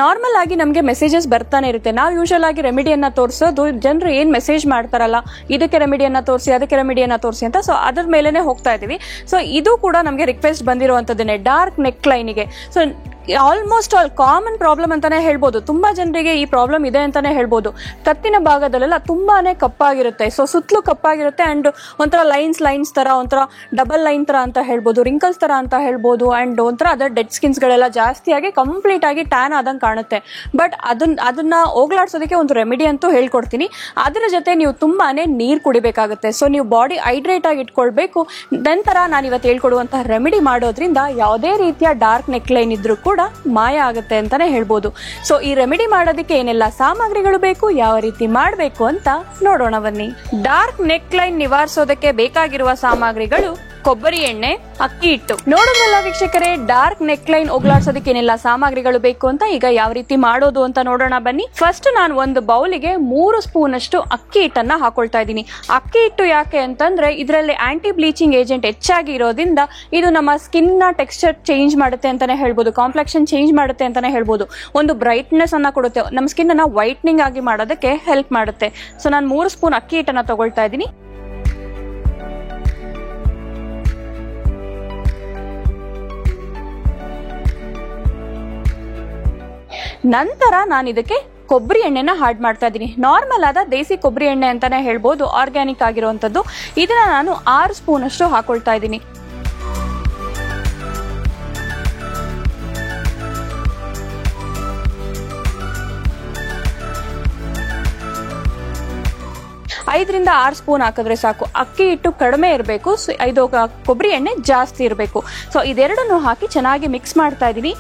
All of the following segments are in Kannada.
ನಾರ್ಮಲ್ ಆಗಿ ನಮಗೆ ಮೆಸೇಜಸ್ ಬರ್ತಾನೆ ಇರುತ್ತೆ. ನಾವು ಯೂಶಲ್ ಆಗಿ ರೆಮಿಡಿಯನ್ನ ತೋರಿಸೋದು ಜನರು ಏನ್ ಮೆಸೇಜ್ ಮಾಡ್ತಾರಲ್ಲ, ಇದಕ್ಕೆ ರೆಮಿಡಿಯನ್ನ ತೋರಿಸಿ, ಅದಕ್ಕೆ ರೆಮಿಡಿಯನ್ನ ತೋರಿಸಿ ಅಂತ. ಸೊ ಅದ್ರ ಮೇಲೆನೆ ಹೋಗ್ತಾ ಇದೀವಿ. ಸೊ ಇದು ಕೂಡ ನಮಗೆ ರಿಕ್ವೆಸ್ಟ್ ಬಂದಿರುವಂತದ್ದೇನೆ, ಡಾರ್ಕ್ ನೆಕ್ ಲೈನ್ಗೆ. So almost all common problem ಅಂತಾನೆ ಹೇಳ್ಬೋದು. ತುಂಬಾ ಜನರಿಗೆ ಈ ಪ್ರಾಬ್ಲಮ್ ಇದೆ ಅಂತಾನೆ ಹೇಳ್ಬೋದು. ಕತ್ತಿನ ಭಾಗದಲ್ಲೆಲ್ಲ ತುಂಬಾನೇ ಕಪ್ಪಾಗಿರುತ್ತೆ. ಸೊ ಸುತ್ತಲೂ ಕಪ್ಪಾಗಿರುತ್ತೆ ಅಂಡ್ ಒಂಥರ ಲೈನ್ಸ್ ತರ, ಒಂಥರ ಡಬಲ್ ಲೈನ್ ತರ ಅಂತ ಹೇಳ್ಬೋದು, ರಿಂಕಲ್ಸ್ ತರ ಅಂತ ಹೇಳ್ಬೋದು. ಅಂಡ್ ಒಂಥರ ಅದರ ಡೆಡ್ ಸ್ಕಿನ್ಸ್ ಗಳೆಲ್ಲ ಜಾಸ್ತಿಯಾಗಿ ಕಂಪ್ಲೀಟ್ ಆಗಿ ಟ್ಯಾನ್ ಆದಂಗೆ ಕಾಣುತ್ತೆ. ಬಟ್ ಅದನ್ನ ಹೋಗ್ಲಾಡ್ಸೋದಕ್ಕೆ ಒಂದು ರೆಮಿಡಿ ಅಂತೂ ಹೇಳ್ಕೊಡ್ತೀನಿ. ಅದರ ಜೊತೆ ನೀವು ತುಂಬಾನೇ ನೀರು ಕುಡಿಬೇಕಾಗುತ್ತೆ. ಸೊ ನೀವು ಬಾಡಿ ಹೈಡ್ರೇಟ್ ಆಗಿ ಇಟ್ಕೊಳ್ಬೇಕು. ನಂತರ ನಾನು ಇವತ್ತು ಹೇಳ್ಕೊಡುವಂತಹ ರೆಮಿಡಿ ಮಾಡೋದ್ರಿಂದ ಯಾವುದೇ ರೀತಿಯ ಡಾರ್ಕ್ ನೆಕ್ ಲೈನ್ ಇದ್ರೂ ಕೂಡ ಮಾಯ ಆಗುತ್ತೆ ಅಂತಾನೆ ಹೇಳ್ಬೋದು. ಸೊ ಈ ರೆಮಿಡಿ ಮಾಡೋದಕ್ಕೆ ಏನೆಲ್ಲ ಸಾಮಗ್ರಿಗಳು ಬೇಕು, ಯಾವ ರೀತಿ ಮಾಡಬೇಕು ಅಂತ ನೋಡೋಣ ಬನ್ನಿ. ಡಾರ್ಕ್ ನೆಕ್ ಲೈನ್ ನಿವಾರಿಸೋದಕ್ಕೆ ಬೇಕಾಗಿರುವ ಸಾಮಗ್ರಿಗಳು: ಕೊಬ್ಬರಿ ಎಣ್ಣೆ, ಅಕ್ಕಿ ಹಿಟ್ಟು. ನೋಡೋದ್ರಲ್ಲ ವೀಕ್ಷಕರೇ, ಡಾರ್ಕ್ ನೆಕ್ ಲೈನ್ ಹೋಗ್ಲಾಡ್ಸೋದಕ್ಕೆ ಏನೆಲ್ಲ ಸಾಮಗ್ರಿಗಳು ಬೇಕು ಅಂತ. ಈಗ ಯಾವ ರೀತಿ ಮಾಡೋದು ಅಂತ ನೋಡೋಣ ಬನ್ನಿ. ಫಸ್ಟ್ ನಾನು ಒಂದು ಬೌಲಿಗೆ 3 ಸ್ಪೂನ್ ಅಷ್ಟು ಅಕ್ಕಿ ಹಿಟ್ಟನ್ನ ಹಾಕೊಳ್ತಾ ಇದ್ದೀನಿ. ಅಕ್ಕಿ ಹಿಟ್ಟು ಯಾಕೆ ಅಂತಂದ್ರೆ ಇದರಲ್ಲಿ ಆಂಟಿ ಬ್ಲೀಚಿಂಗ್ ಏಜೆಂಟ್ ಹೆಚ್ಚಾಗಿ ಇರೋದ್ರಿಂದ ಇದು ನಮ್ಮ ಸ್ಕಿನ್ ನ ಟೆಕ್ಸ್ಚರ್ ಚೇಂಜ್ ಮಾಡುತ್ತೆ ಅಂತಾನೆ ಹೇಳ್ಬೋದು, ಕಾಂಪ್ಲೆಕ್ಷನ್ ಚೇಂಜ್ ಮಾಡುತ್ತೆ ಅಂತಾನೆ ಹೇಳ್ಬೋದು. ಒಂದು ಬ್ರೈಟ್ನೆಸ್ ಅನ್ನ ಕೊಡುತ್ತೆ, ನಮ್ಮ ಸ್ಕಿನ್ ಅನ್ನ ವೈಟ್ನಿಂಗ್ ಆಗಿ ಮಾಡೋದಕ್ಕೆ ಹೆಲ್ಪ್ ಮಾಡುತ್ತೆ. ಸೊ ನಾನು 3 ಸ್ಪೂನ್ ಅಕ್ಕಿ ಹಿಟ್ಟನ್ನ ತಗೊಳ್ತಾ ಇದ್ದೀನಿ. ನಂತರ ನಾನು ಇದಕ್ಕೆ ಕೊಬ್ಬರಿ ಎಣ್ಣೆನ ಆಡ್ ಮಾಡ್ತಾ ಇದ್ದೀನಿ. ನಾರ್ಮಲ್ ಆದ ದೇಸಿ ಕೊಬ್ಬರಿ ಎಣ್ಣೆ ಅಂತಾನೆ ಹೇಳ್ಬೋದು, ಆರ್ಗ್ಯಾನಿಕ್ ಆಗಿರುವಂತದ್ದು. ಇದನ್ನ ನಾನು 6 ಸ್ಪೂನ್ ಅಷ್ಟು ಹಾಕೊಳ್ತಾ ಇದ್ದೀನಿ. ಐದರಿಂದ 6 ಸ್ಪೂನ್ ಹಾಕಿದ್ರೆ ಸಾಕು. ಅಕ್ಕಿ ಹಿಟ್ಟು ಕಡಿಮೆ ಇರಬೇಕು, ಇದು ಕೊಬ್ಬರಿ ಎಣ್ಣೆ ಜಾಸ್ತಿ ಇರಬೇಕು. ಸೊ ಇದೆರಡನ್ನು ಹಾಕಿ ಚೆನ್ನಾಗಿ ಮಿಕ್ಸ್ ಮಾಡ್ತಾ ಇದ್ದೀನಿ.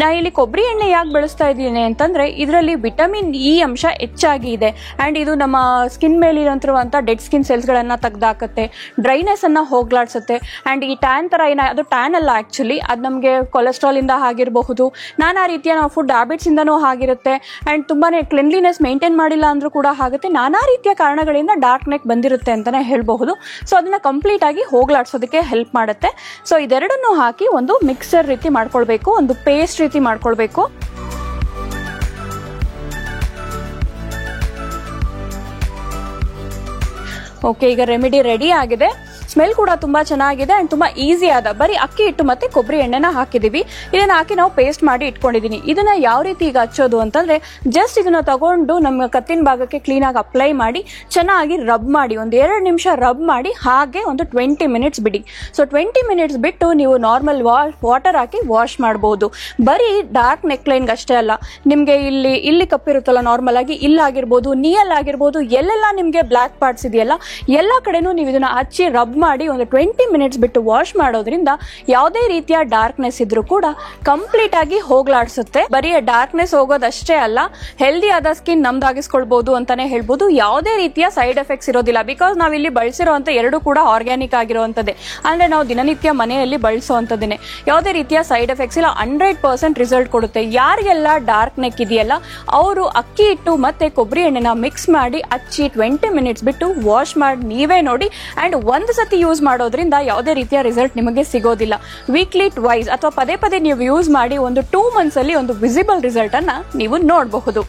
ನಾ ಇಲ್ಲಿ ಕೊಬ್ಬರಿ ಎಣ್ಣೆ ಯಾಕೆ ಬಳಸ್ತಾ ಇದ್ದೀನಿ ಅಂತಂದ್ರೆ ಇದರಲ್ಲಿ ವಿಟಮಿನ್ ಇ ಅಂಶ ಹೆಚ್ಚಾಗಿ ಇದೆ. ಅಂಡ್ ಇದು ನಮ್ಮ ಸ್ಕಿನ್ ಮೇಲೆ ಇರುವಂತ ಡೆಡ್ ಸ್ಕಿನ್ ಸೆಲ್ಸ್ ಗಳನ್ನ ತೆಗೆದಾಕತ್ತೆ, ಡ್ರೈನೆಸ್ ಅನ್ನ ಹೋಗ್ಲಾಡ್ಸುತ್ತೆ. ಅಂಡ್ ಈ ಟ್ಯಾನ್ ತರ ಅದು ಟ್ಯಾನ್ ಅಲ್ಲ, ಆಕ್ಚುಲಿ ಅದು ನಮಗೆ ಕೊಲೆಸ್ಟ್ರಾಲ್ ಇಂದ ಆಗಿರಬಹುದು, ನಾನಾ ರೀತಿಯ ನಾವು ಫುಡ್ ಹ್ಯಾಬಿಟ್ಸ್ ಇಂದನೂ ಆಗಿರುತ್ತೆ. ಅಂಡ್ ತುಂಬಾನೇ ಕ್ಲೆನ್ಲಿನೆಸ್ ಮೇಂಟೈನ್ ಮಾಡಿಲ್ಲ ಅಂದ್ರೂ ಕೂಡ ಆಗುತ್ತೆ. ನಾನಾ ರೀತಿಯ ಕಾರಣಗಳಿಂದ ಡಾರ್ಕ್ ನೆಕ್ ಬಂದಿರುತ್ತೆ ಅಂತಾನೆ ಹೇಳ್ಬಹುದು. ಸೊ ಅದನ್ನ ಕಂಪ್ಲೀಟ್ ಆಗಿ ಹೋಗ್ಲಾಡ್ಸೋದಕ್ಕೆ ಹೆಲ್ಪ್ ಮಾಡುತ್ತೆ. ಸೊ ಇದೆರಡನ್ನು ಹಾಕಿ ಒಂದು ಮಿಕ್ಸರ್ ರೀತಿ ಮಾಡ್ಕೊಳ್ಬೇಕು, ಒಂದು ಪೇಸ್ಟ್ ರೀತಿ ಮಾಡ್ಕೊಳ್ಬೇಕು. ಓಕೆ, ಈಗ ರೆಮಿಡಿ ರೆಡಿ ಆಗಿದೆ. ಸ್ಮೆಲ್ ಕೂಡ ತುಂಬಾ ಚೆನ್ನಾಗಿದೆ ಅಂಡ್ ತುಂಬಾ ಈಸಿ ಆದ. ಬರೀ ಅಕ್ಕಿ ಹಿಟ್ಟು ಮತ್ತೆ ಕೊಬ್ಬರಿ ಎಣ್ಣೆನ ಹಾಕಿದೀವಿ. ಇದನ್ನ ಹಾಕಿ ನಾವು ಪೇಸ್ಟ್ ಮಾಡಿ ಇಟ್ಕೊಂಡಿದೀನಿ. ಇದನ್ನ ಯಾವ ರೀತಿ ಈಗ ಹಚ್ಚೋದು ಅಂತಂದ್ರೆ ಜಸ್ಟ್ ಇದನ್ನ ತಗೊಂಡು ನಮ್ಮ ಕತ್ತಿನ ಭಾಗಕ್ಕೆ ಕ್ಲೀನ್ ಆಗಿ ಅಪ್ಲೈ ಮಾಡಿ ಚೆನ್ನಾಗಿ ರಬ್ ಮಾಡಿ, ಒಂದು 2 ನಿಮಿಷ ರಬ್ ಮಾಡಿ ಹಾಗೆ ಒಂದು 20 ಮಿನಿಟ್ಸ್ ಬಿಡಿ. ಸೊ 20 ಮಿನಿಟ್ಸ್ ಬಿಟ್ಟು ನೀವು ನಾರ್ಮಲ್ ವಾಟರ್ ಹಾಕಿ ವಾಶ್ ಮಾಡಬಹುದು. ಬರೀ ಡಾರ್ಕ್ ನೆಕ್ ಲೈನ್ಗೆ ಅಷ್ಟೇ ಅಲ್ಲ, ನಿಮ್ಗೆ ಇಲ್ಲಿ ಕಪ್ಪಿರುತ್ತಲ್ಲ ನಾರ್ಮಲ್ ಆಗಿ, ಇಲ್ಲಾಗಿರ್ಬೋದು, ನೀಯಲ್ ಆಗಿರ್ಬೋದು, ಎಲ್ಲೆಲ್ಲ ನಿಮ್ಗೆ ಬ್ಲಾಕ್ ಪಾರ್ಟ್ಸ್ ಇದೆಯಲ್ಲ ಎಲ್ಲಾ ಕಡೆನೂ ನೀವು ಇದನ್ನ ಹಚ್ಚಿ ರಬ್ ಮಾಡಿ ಒಂದು 20 ಮಿನಿಟ್ಸ್ ಬಿಟ್ಟು ವಾಶ್ ಮಾಡೋದ್ರಿಂದ ಯಾವುದೇ ರೀತಿಯ ಡಾರ್ಕ್ನೆಸ್ ಇದ್ರೂ ಕೂಡ ಕಂಪ್ಲೀಟ್ ಆಗಿ ಹೋಗ್ಲಾಡ್ಸುತ್ತೆ. ಬರೀ ಡಾರ್ಕ್ನೆಸ್ ಹೋಗೋದಷ್ಟೇ ಅಲ್ಲ, ಹೆಲ್ದಿ ಆದ ಸ್ಕಿನ್ ನಮ್ದಾಗಿಸ್ಕೊಳ್ಬಹುದು ಅಂತಾನೆ ಹೇಳ್ಬೋದು. ಯಾವುದೇ ರೀತಿಯ ಸೈಡ್ ಎಫೆಕ್ಟ್ಸ್ ಇರೋದಿಲ್ಲ. ಬಿಕಾಸ್ ನಾವ್ ಇಲ್ಲಿ ಬಳಸಿರುವಂತ ಎರಡು ಕೂಡ ಆರ್ಗ್ಯಾನಿಕ್ ಆಗಿರುವಂತದ್ದೇ, ಅಂದ್ರೆ ನಾವು ದಿನನಿತ್ಯ ಮನೆಯಲ್ಲಿ ಬಳಸುವಂತದ್ದೇನೆ. ಯಾವುದೇ ರೀತಿಯ ಸೈಡ್ ಎಫೆಕ್ಟ್ಸ್ ಇಲ್ಲ, 100% ರಿಸಲ್ಟ್ ಕೊಡುತ್ತೆ. ಯಾರಿಗೆಲ್ಲ ಡಾರ್ಕ್ ನೆಕ್ ಇದೆಯಲ್ಲ ಅವರು ಅಕ್ಕಿ ಹಿಟ್ಟು ಮತ್ತೆ ಕೊಬ್ಬರಿ ಎಣ್ಣೆನ ಮಿಕ್ಸ್ ಮಾಡಿ ಹಚ್ಚಿ 20 ಮಿನಿಟ್ಸ್ ಬಿಟ್ಟು ವಾಶ್ ಮಾಡಿ ನೀವೇ ನೋಡಿ. ಅಂಡ್ ಒಂದು ಸತಿ ಯೂಸ್ ಮಾಡೋದ್ರಿಂದ ಯಾವುದೇ ರೀತಿಯ ರಿಸಲ್ಟ್ ನಿಮಗೆ ಸಿಗೋದಿಲ್ಲ. ವೀಕ್ಲಿ ಟ್ವೈಸ್ ಅಥವಾ ಪದೇ ಪದೇ ನೀವು ಯೂಸ್ ಮಾಡಿ ಒಂದು 2 ಮಂತ್ಸ್ ಅಲ್ಲಿ ಒಂದು ವಿಸಿಬಲ್ ರಿಸಲ್ಟ್ ಅನ್ನ ನೀವು ನೋಡಬಹುದು.